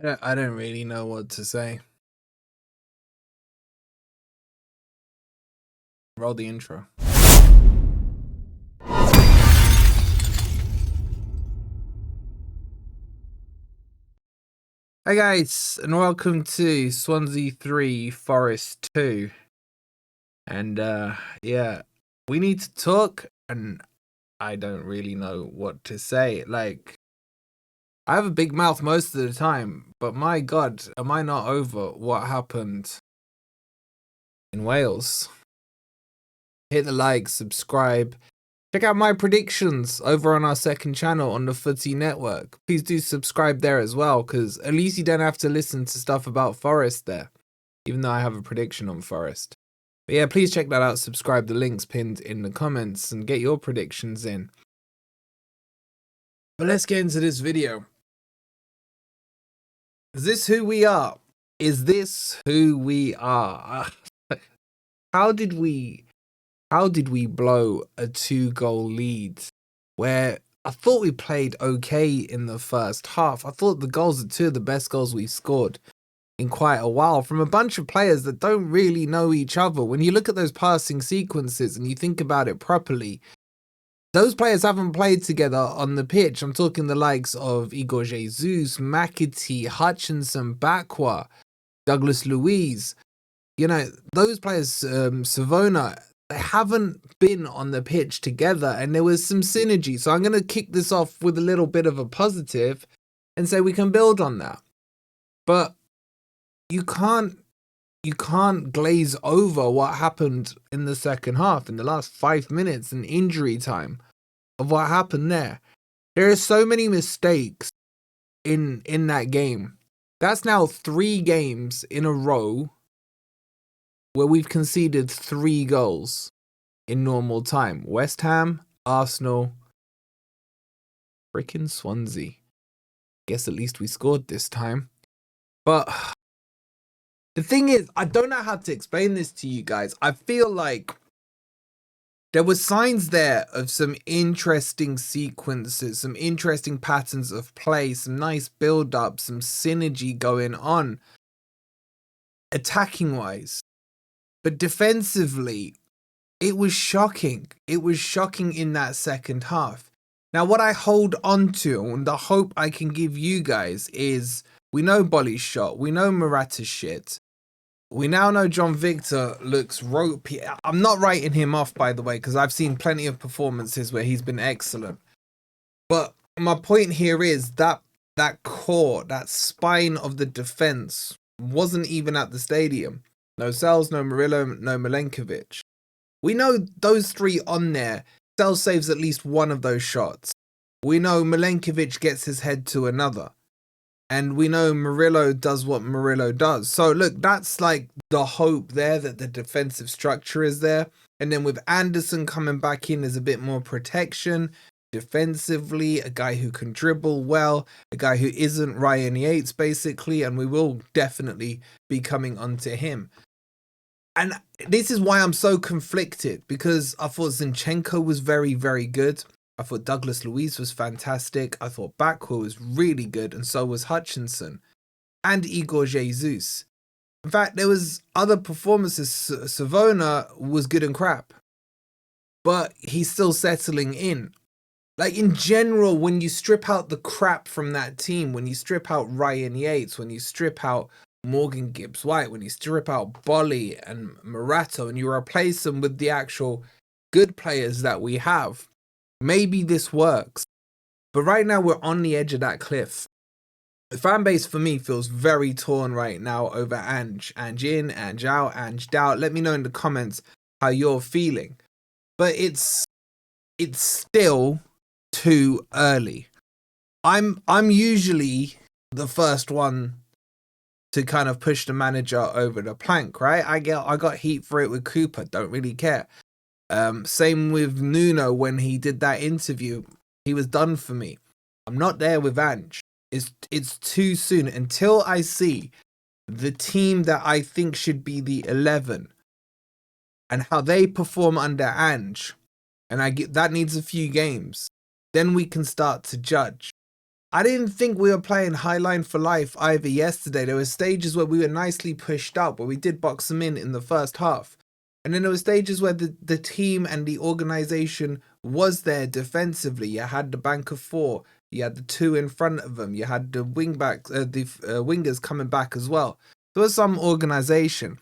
I don't really know what to say. Roll the intro. Hi guys, and welcome to Swansea 3, Forest 2. And yeah, we need to talk, and I don't really know what to say. Like, I have a big mouth most of the time, but my God, am I not over what happened in Wales? Hit the like, subscribe. Check out my predictions over on our second channel on the Footy Network. Please do subscribe there as well, because at least you don't have to listen to stuff about Forest there, even though I have a prediction on Forest. But yeah, please check that out. Subscribe. The link's pinned in the comments and get your predictions in. But let's get into this video. Is this who we are? Is this who we are? How did we blow a 2-goal lead where I thought we played okay in the first half? I thought the goals are two of the best goals we've scored in quite a while from a bunch of players that don't really know each other. When you look at those passing sequences and you think about it properly, those players haven't played together on the pitch. I'm talking the likes of Igor Jesus, McAtee, Hutchinson, Bakwa, Douglas Luiz. You know, those players, Savona, they haven't been on the pitch together, and there was some synergy. So I'm going to kick this off with a little bit of a positive and say we can build on that. But you can't glaze over what happened in the second half, in the last 5 minutes in injury time of what happened there. There are so many mistakes in that game. That's now 3 games in a row where we've conceded 3 goals in normal time. West Ham, Arsenal, freaking Swansea. Guess at least we scored this time. But the thing is, I don't know how to explain this to you guys. I feel like there were signs there of some interesting sequences, some interesting patterns of play, some nice build-up, some synergy going on, attacking-wise. But defensively, it was shocking. It was shocking in that second half. Now, what I hold on to and the hope I can give you guys is, we know Bolly's shot. We know Morata's shit. We now know John Victor looks ropey. I'm not writing him off, by the way, because I've seen plenty of performances where he's been excellent. But my point here is that core, that spine of the defense wasn't even at the stadium. No Sells, no Murillo, no Milenkovic. We know those 3 on there. Sells saves at least one of those shots. We know Milenkovic gets his head to another. And we know Murillo does what Murillo does. So look, that's like the hope there, that the defensive structure is there. And then with Anderson coming back in, there's a bit more protection defensively, a guy who can dribble well, a guy who isn't Ryan Yates basically, and we will definitely be coming onto him. And this is why I'm so conflicted, because I thought Zinchenko was very, very good. I thought Douglas Luiz was fantastic. I thought Bakwa was really good, and so was Hutchinson and Igor Jesus. In fact, there was other performances. Savona was good and crap, but he's still settling in. Like, in general, when you strip out the crap from that team, when you strip out Ryan Yates, when you strip out Morgan Gibbs-White, when you strip out Bolly and Morata, and you replace them with the actual good players that we have, maybe this works. But right now we're on the edge of that cliff. The fan base for me feels very torn right now over Ange. Ange in, Ange out, Ange out. Let me know in the comments how you're feeling. But it's still too early. I'm usually the first one to kind of push the manager over the plank, right? I got heat for it with Cooper, don't really care. Same with Nuno when he did that interview. He was done for me. I'm not there with Ange. It's too soon. Until I see the team that I think should be the 11 and how they perform under Ange, and that needs a few games, then we can start to judge. I didn't think we were playing Highline for life either yesterday. There were stages where we were nicely pushed up, where we did box them in the first half. And then there were stages where the team and the organisation was there defensively. You had the bank of four. You had the two in front of them. You had the wingers coming back as well. There was some organisation.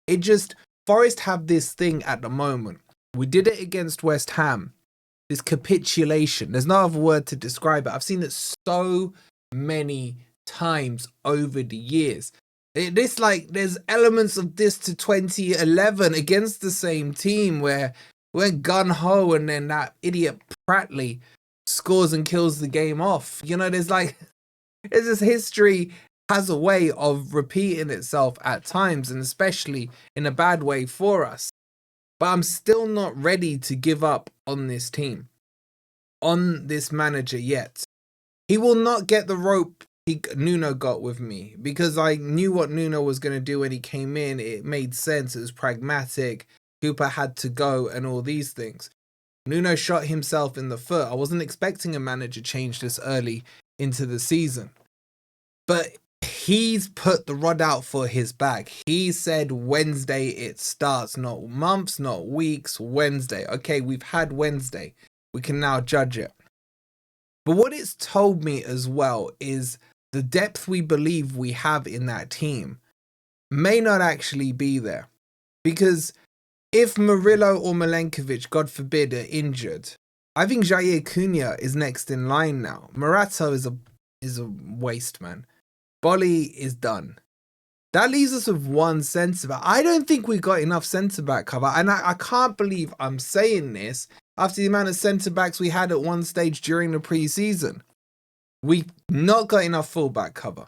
It just, Forest have this thing at the moment. We did it against West Ham. This capitulation. There's no other word to describe it. I've seen it so many times over the years. There's elements of this to 2011 against the same team where we're gun-ho and then that idiot Pratley scores and kills the game off. You know, there's this history has a way of repeating itself at times, and especially in a bad way for us. But I'm still not ready to give up on this team, on this manager yet. He will not get the rope Nuno got with me, because I knew what Nuno was going to do when he came in. It made sense. It was pragmatic. Cooper had to go and all these things. Nuno shot himself in the foot. I wasn't expecting a manager change this early into the season. But he's put the rod out for his back. He said Wednesday it starts, not months, not weeks, Wednesday. Okay, we've had Wednesday. We can now judge it. But what it's told me as well is the depth we believe we have in that team may not actually be there. Because if Murillo or Milenkovic, God forbid, are injured, I think Jair Cunha is next in line now. Morato is a waste, man. Bolly is done. That leaves us with one centre-back. I don't think we got enough centre-back cover. And I can't believe I'm saying this after the amount of centre-backs we had at one stage during the pre-season. We not got enough full-back cover.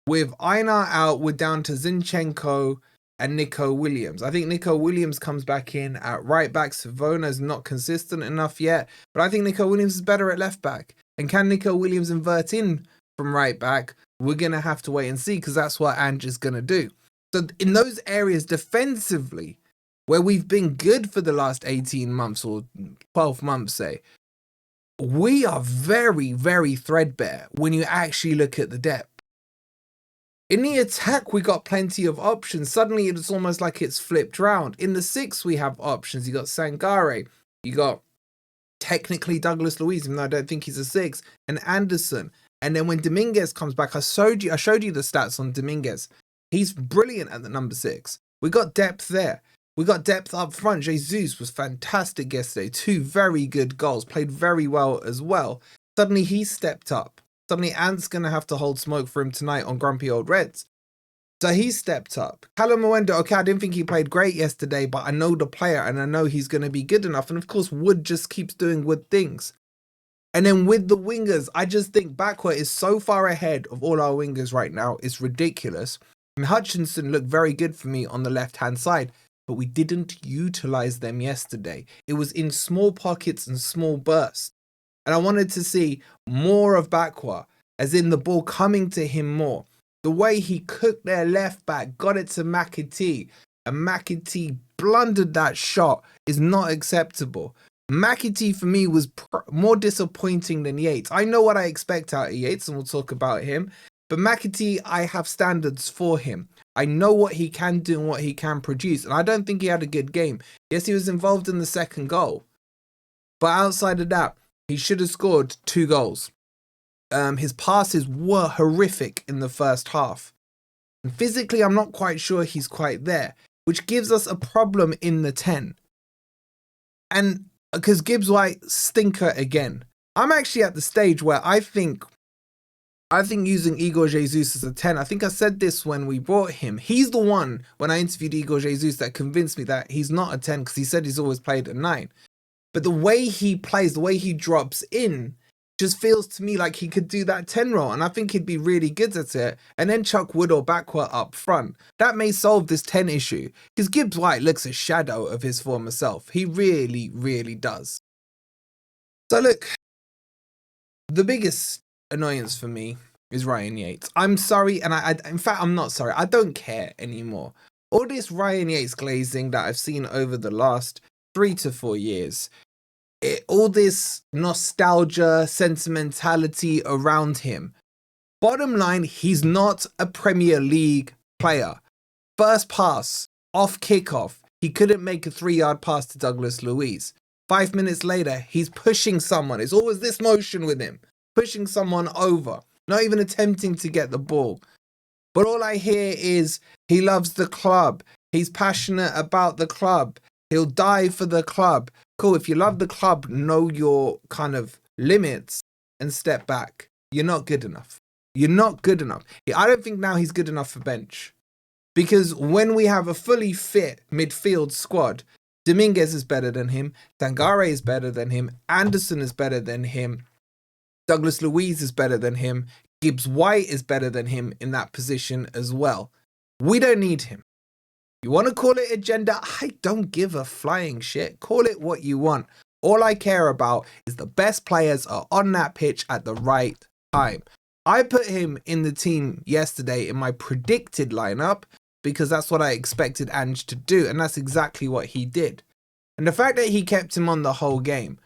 With Aina out, we're down to Zinchenko and Nico Williams. I think Nico Williams comes back in at right-back. Savona's not consistent enough yet. But I think Nico Williams is better at left-back. And can Nico Williams invert in from right-back? We're going to have to wait and see, because that's what Ange is going to do. So in those areas defensively, where we've been good for the last 18 months or 12 months, say, we are very, very threadbare when you actually look at the depth. In the attack, we got plenty of options. Suddenly, it's almost like it's flipped round. In the six, we have options. You got Sangare. You got technically Douglas Luiz, even though I don't think he's a six, and Anderson. And then when Dominguez comes back, I showed you the stats on Dominguez. He's brilliant at the number 6. We got depth there. We got depth up front. Jesus was fantastic yesterday. 2 very good goals. Played very well as well. Suddenly he stepped up. Suddenly Ant's going to have to hold smoke for him tonight on Grumpy Old Reds. So he stepped up. Callum Mwenda, okay, I didn't think he played great yesterday, but I know the player and I know he's going to be good enough. And of course, Wood just keeps doing Wood things. And then with the wingers, I just think Backward is so far ahead of all our wingers right now. It's ridiculous. And Hutchinson looked very good for me on the left-hand side, but we didn't utilize them yesterday. It was in small pockets and small bursts. And I wanted to see more of Backward, as in the ball coming to him more. The way he cooked their left back, got it to McAtee, and McAtee blundered that shot is not acceptable. McAtee for me was more disappointing than Yates. I know what I expect out of Yates, and we'll talk about him. But McAtee, I have standards for him. I know what he can do and what he can produce. And I don't think he had a good game. Yes, he was involved in the second goal. But outside of that, he should have scored 2 goals. His passes were horrific in the first half. And physically, I'm not quite sure he's quite there, which gives us a problem in the 10. And because Gibbs White, stinker again. I'm actually at the stage where I think using Igor Jesus as a 10, I think I said this when we brought him. He's the one, when I interviewed Igor Jesus, that convinced me that he's not a 10, because he said he's always played a 9. But the way he plays, the way he drops in, just feels to me like he could do that 10 role, and I think he'd be really good at it. And then chuck Wood or Backward up front. That may solve this 10 issue, because Gibbs White looks a shadow of his former self. He really, really does. So look, the biggest annoyance for me is Ryan Yates. I'm sorry, and in fact, I'm not sorry. I don't care anymore. All this Ryan Yates glazing that I've seen over the last 3 to 4 years, all this nostalgia, sentimentality around him. Bottom line, he's not a Premier League player. First pass, off kickoff, he couldn't make a 3-yard pass to Douglas Luiz. 5 minutes later, he's pushing someone. It's always this motion with him, pushing someone over, not even attempting to get the ball. But all I hear is he loves the club. He's passionate about the club. He'll die for the club. Cool, if you love the club, know your kind of limits and step back. You're not good enough. You're not good enough. I don't think now he's good enough for bench. Because when we have a fully fit midfield squad, Dominguez is better than him, Tangare is better than him, Anderson is better than him, Douglas Luiz is better than him, Gibbs White is better than him in that position as well. We don't need him. You want to call it agenda? I don't give a flying shit. Call it what you want. All I care about is the best players are on that pitch at the right time. I put him in the team yesterday in my predicted lineup because that's what I expected Ange to do, and that's exactly what he did. And the fact that he kept him on the whole game,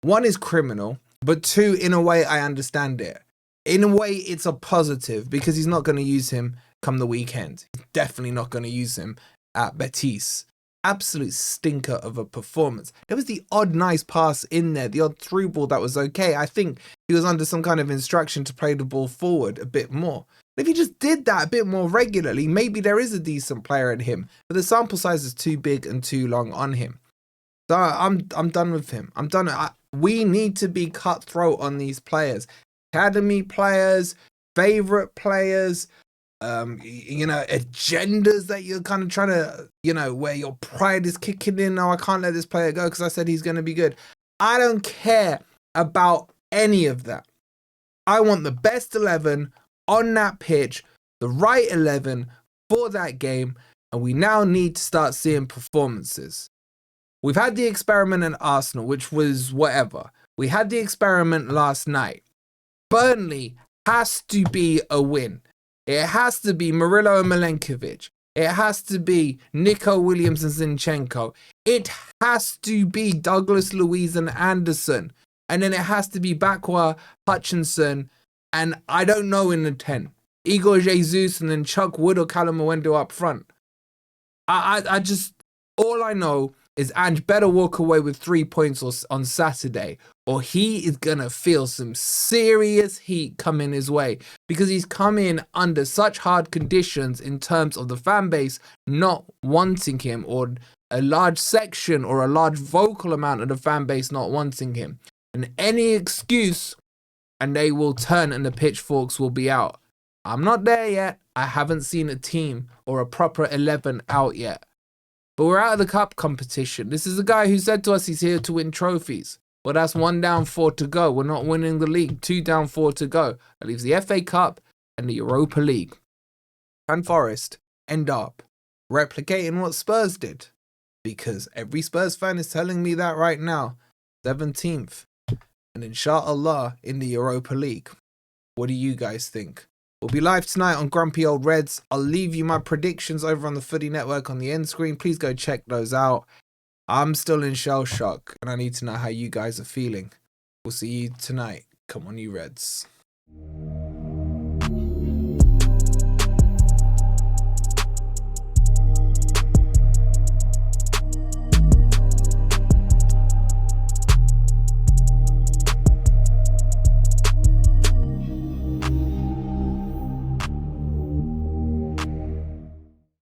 one, is criminal, but two, in a way, I understand it. In a way, it's a positive because he's not going to use him come the weekend. He's definitely not going to use him at Betis. Absolute stinker of a performance. There was the odd nice pass in there, the odd through ball that was okay. I think he was under some kind of instruction to play the ball forward a bit more. If he just did that a bit more regularly, maybe there is a decent player in him. But the sample size is too big and too long on him. So I'm done with him. I'm done. We need to be cutthroat on these players. Academy players, favourite players, agendas that you're kind of trying to, where your pride is kicking in. No, I can't let this player go because I said he's going to be good. I don't care about any of that. I want the best 11 on that pitch, the right 11 for that game, and we now need to start seeing performances. We've had the experiment at Arsenal, which was whatever. We had the experiment last night. Burnley has to be a win. It has to be Murillo and Milenkovic. It has to be Nico Williams and Zinchenko. It has to be Douglas Luiz and Anderson. And then it has to be Bakwa, Hutchinson, and I don't know in the 10. Igor Jesus and then Chuck Wood or Callum Mwendo up front. I just, all I know is Ange better walk away with 3 points on Saturday, or he is going to feel some serious heat coming his way because he's come in under such hard conditions in terms of the fan base not wanting him, or a large section or a large vocal amount of the fan base not wanting him. And any excuse, and they will turn and the pitchforks will be out. I'm not there yet. I haven't seen a team or a proper 11 out yet. But we're out of the cup competition. This is a guy who said to us he's here to win trophies. Well, that's 1 down, 4 to go. We're not winning the league. 2 down, 4 to go. That leaves the FA Cup and the Europa League. And Forest end up replicating what Spurs did. Because every Spurs fan is telling me that right now. 17th. And inshallah in the Europa League. What do you guys think? We'll be live tonight on Grumpy Old Reds. I'll leave you my predictions over on the Footy Network on the end screen. Please go check those out. I'm still in shell shock and I need to know how you guys are feeling. We'll see you tonight. Come on, you Reds.